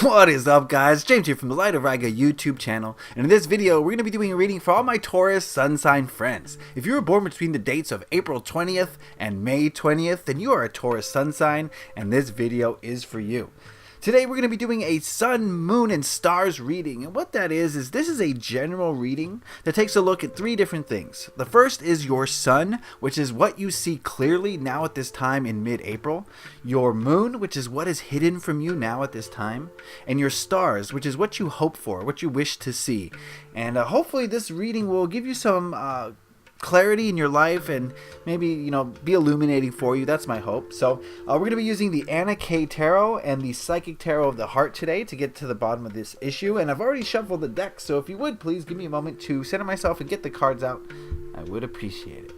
What is up, guys? James here from the Light of Riga YouTube channel, and in this video we're going to be doing a reading for all my Taurus Sun sign friends. If you were born between the dates of April 20th and May 20th, then you are a Taurus Sun sign, and this video is for you. Today we're going to be doing a Sun, Moon, and Stars reading, and what that is this is a general reading that takes a look at three different things. The first is your Sun, which is what you see clearly now at this time in mid-April. Your Moon, which is what is hidden from you now at this time. And your Stars, which is what you hope for, what you wish to see. And hopefully this reading will give you some clarity in your life and maybe, be illuminating for you. That's my hope. So we're going to be using the Anna K Tarot and the Psychic Tarot of the Heart today to get to the bottom of this issue. And I've already shuffled the deck, so if you would please give me a moment to center myself and get the cards out, I would appreciate it.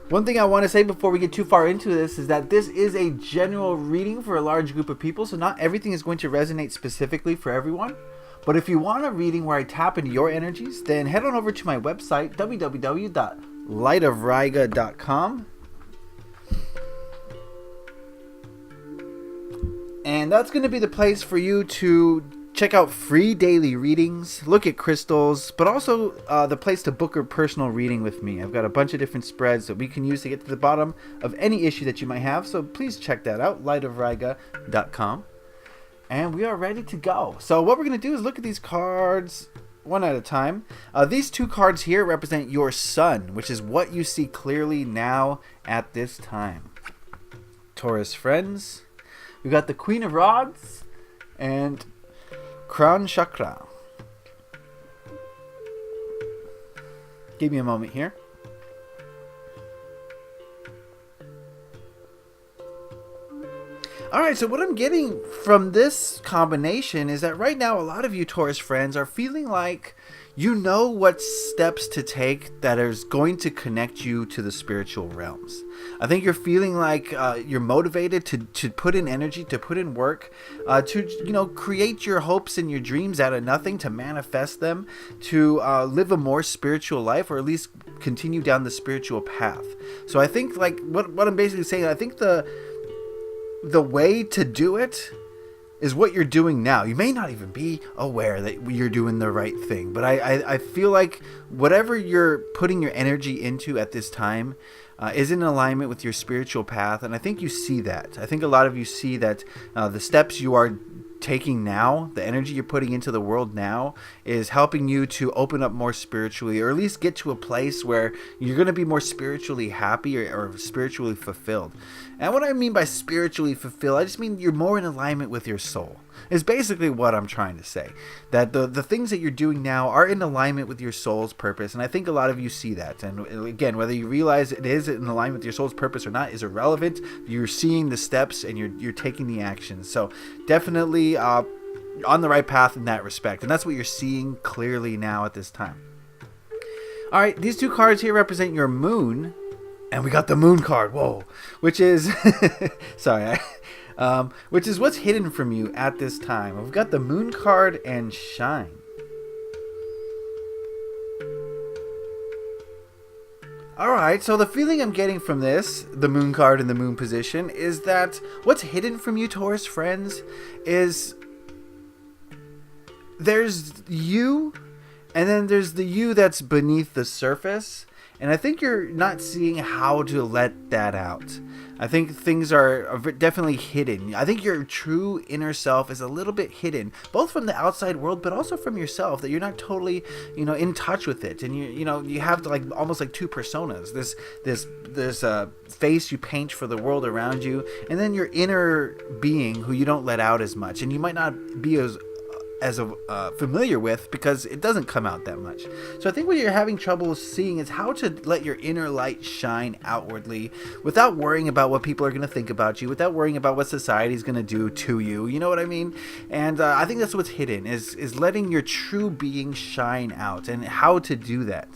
One thing I want to say before we get too far into this is that this is a general reading for a large group of people, so not everything is going to resonate specifically for everyone. But if you want a reading where I tap into your energies, then head on over to my website, www.lightofriga.com. And that's going to be the place for you to check out free daily readings, look at crystals, but also the place to book a personal reading with me. I've got a bunch of different spreads that we can use to get to the bottom of any issue that you might have. So please check that out, lightofriga.com. And we are ready to go. So what we're going to do is look at these cards one at a time. These two cards here represent your Sun, which is what you see clearly now at this time. Taurus friends, we've got the Queen of Rods and Crown Chakra. Give me a moment here. Alright, so what I'm getting from this combination is that right now a lot of you Taurus friends are feeling like you know what steps to take that is going to connect you to the spiritual realms. I think you're feeling like you're motivated to put in energy, to put in work, to create your hopes and your dreams out of nothing, to manifest them, to live a more spiritual life, or at least continue down the spiritual path. So I think like what I'm basically saying, I think the way to do it is what you're doing now. You may not even be aware that you're doing the right thing, but I feel like whatever you're putting your energy into at this time is in alignment with your spiritual path, and I think you see that. I think a lot of you see that the steps you are taking now, the energy you're putting into the world now, is helping you to open up more spiritually, or at least get to a place where you're going to be more spiritually happy or spiritually fulfilled. And what I mean by spiritually fulfilled, I just mean you're more in alignment with your soul, is basically what I'm trying to say. That the things that you're doing now are in alignment with your soul's purpose, and I think a lot of you see that. And again, whether you realize it is in alignment with your soul's purpose or not is irrelevant. You're seeing the steps and you're taking the actions. So definitely on the right path in that respect, and that's what you're seeing clearly now at this time. All right, these two cards here represent your Moon, and we got the Moon card. Whoa, which is sorry, which is what's hidden from you at this time. We've got the Moon card and Shine. Alright, so the feeling I'm getting from this, the Moon card and the Moon position, is that what's hidden from you, Taurus friends, is there's you, and then there's the you that's beneath the surface. And I think you're not seeing how to let that out. I think things are definitely hidden. I think your true inner self is a little bit hidden, both from the outside world, but also from yourself, that you're not totally, in touch with it. And you have like almost like two personas. This face you paint for the world around you, and then your inner being who you don't let out as much. And you might not be as familiar with because it doesn't come out that much. So I think what you're having trouble seeing is how to let your inner light shine outwardly without worrying about what people are going to think about you, without worrying about what society's going to do to you. You know what I mean? And I think that's what's hidden, is letting your true being shine out, and how to do that.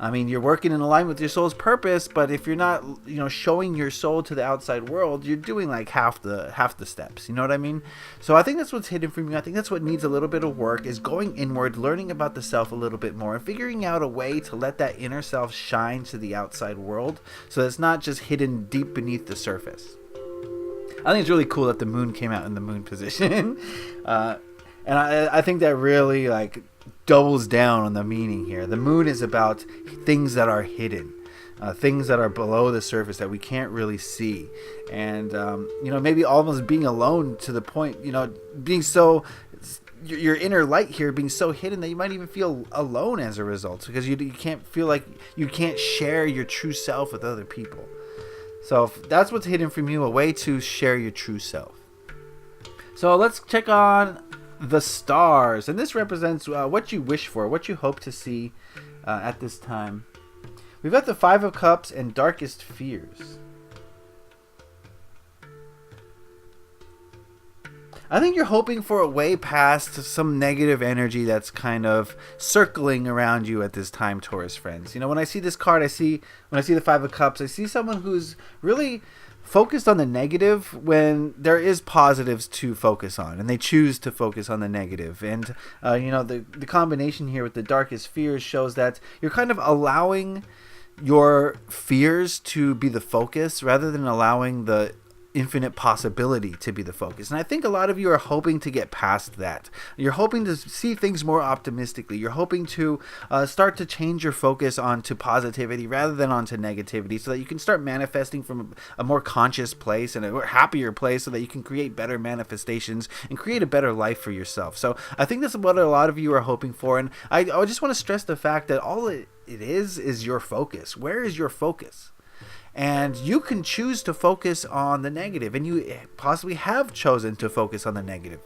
I mean, you're working in alignment with your soul's purpose, but if you're not, showing your soul to the outside world, you're doing like half the steps. You know what I mean? So I think that's what's hidden from you. I think that's what needs a little bit of work, is going inward, learning about the self a little bit more, and figuring out a way to let that inner self shine to the outside world, so it's not just hidden deep beneath the surface. I think it's really cool that the moon came out in the moon position. And I think that really like doubles down on the meaning here. The moon is about things that are hidden, things that are below the surface that we can't really see. And, maybe almost being alone to the point, being so, your inner light here being so hidden that you might even feel alone as a result, because you can't feel like you can't share your true self with other people. So if that's what's hidden from you, a way to share your true self. So let's check on the stars, and this represents what you wish for, what you hope to see at this time. We've got the Five of Cups and Darkest Fears. I think you're hoping for a way past some negative energy that's kind of circling around you at this time, Taurus friends. When I see this card, when I see the Five of Cups, I see someone who's really focused on the negative when there is positives to focus on, and they choose to focus on the negative. And the combination here with the Darkest Fears shows that you're kind of allowing your fears to be the focus rather than allowing the infinite possibility to be the focus. And I think a lot of you are hoping to get past that. You're hoping to see things more optimistically. You're hoping to start to change your focus onto positivity rather than onto negativity, so that you can start manifesting from a more conscious place and a happier place, so that you can create better manifestations and create a better life for yourself. So I think that's what a lot of you are hoping for. And I just want to stress the fact that all it is your focus. Where is your focus? And you can choose to focus on the negative, and you possibly have chosen to focus on the negative.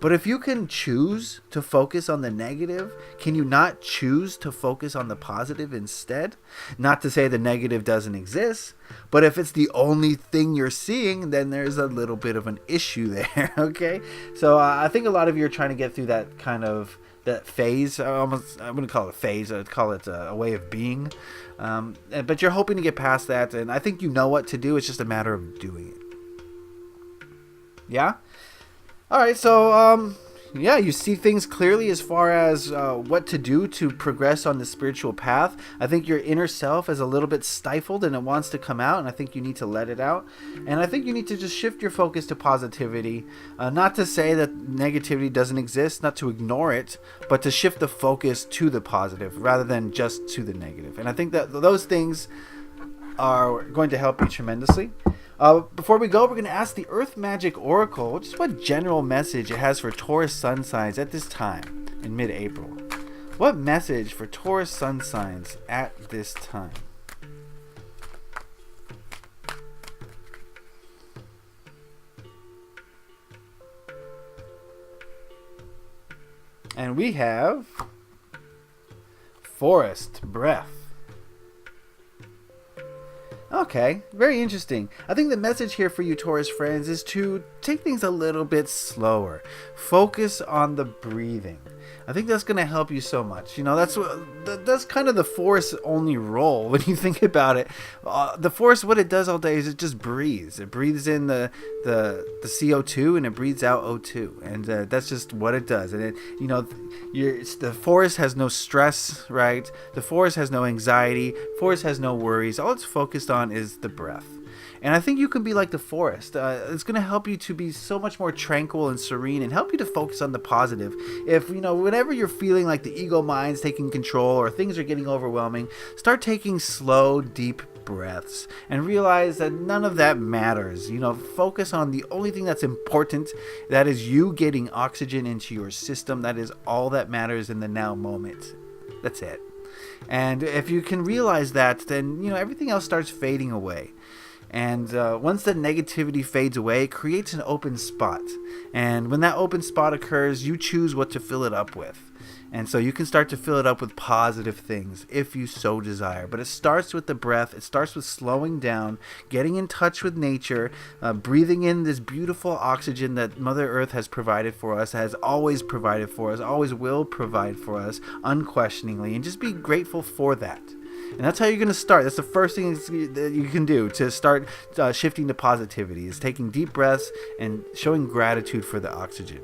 But if you can choose to focus on the negative, can you not choose to focus on the positive instead? Not to say the negative doesn't exist, but if it's the only thing you're seeing, then there's a little bit of an issue there, okay? So I think a lot of you are trying to get through that kind of that phase. I wouldn't call it a phase. I'd call it a way of being. But you're hoping to get past that, and I think you know what to do. It's just a matter of doing it. Yeah? All right, so you see things clearly as far as what to do to progress on the spiritual path. I think your inner self is a little bit stifled and it wants to come out, and I think you need to let it out. And I think you need to just shift your focus to positivity. Not to say that negativity doesn't exist, not to ignore it, but to shift the focus to the positive rather than just to the negative. And I think that those things are going to help you tremendously. Before we go, we're going to ask the Earth Magic Oracle just what general message it has for Taurus Sun signs at this time in mid-April. What message for Taurus Sun signs at this time? And we have Forest Breath. Okay, very interesting. I think the message here for you, Taurus friends, is to take things a little bit slower. Focus on the breathing. I think that's going to help you so much. That's kind of the forest's only role when you think about it. The forest, what it does all day is it just breathes. It breathes in the CO2 and it breathes out O2, and that's just what it does. And the forest has no stress, right? The forest has no anxiety. Forest has no worries. All it's focused on is the breath. And I think you can be like the forest. It's going to help you to be so much more tranquil and serene, and help you to focus on the positive. If, whenever you're feeling like the ego mind's taking control or things are getting overwhelming, start taking slow, deep breaths and realize that none of that matters. Focus on the only thing that's important. That is you getting oxygen into your system. That is all that matters in the now moment. That's it. And if you can realize that, then, everything else starts fading away. And once the negativity fades away, it creates an open spot. And when that open spot occurs, you choose what to fill it up with. And so you can start to fill it up with positive things if you so desire. But it starts with the breath. It starts with slowing down, getting in touch with nature, breathing in this beautiful oxygen that Mother Earth has provided for us, has always provided for us, always will provide for us unquestioningly. And just be grateful for that. And that's how you're going to start. That's the first thing that you can do to start shifting to positivity, is taking deep breaths and showing gratitude for the oxygen.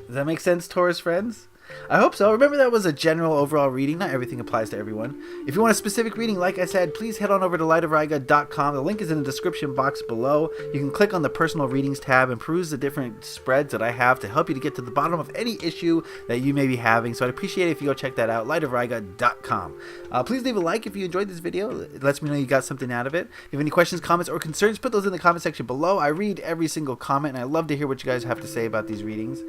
Does that make sense, Taurus friends? I hope so. Remember, that was a general overall reading. Not everything applies to everyone. If you want a specific reading, like I said, please head on over to lightofraiga.com. The link is in the description box below. You can click on the personal readings tab and peruse the different spreads that I have to help you to get to the bottom of any issue that you may be having. So I'd appreciate it if you go check that out, lightofraiga.com. Please leave a like if you enjoyed this video. It lets me know you got something out of it. If you have any questions, comments, or concerns, put those in the comment section below. I read every single comment, and I love to hear what you guys have to say about these readings.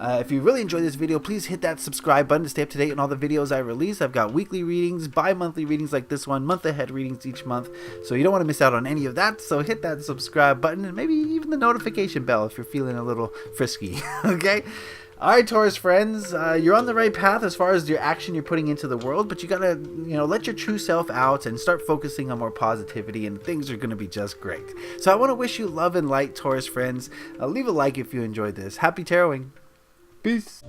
If you really enjoyed this video, please hit that subscribe button to stay up to date on all the videos I release. I've got weekly readings, bi-monthly readings like this one, month-ahead readings each month, so you don't want to miss out on any of that. So hit that subscribe button and maybe even the notification bell if you're feeling a little frisky. Okay? Alright, Taurus friends, you're on the right path as far as your action you're putting into the world, but you gotta, let your true self out and start focusing on more positivity, and things are gonna be just great. So I want to wish you love and light, Taurus friends. Leave a like if you enjoyed this. Happy taroting. Peace.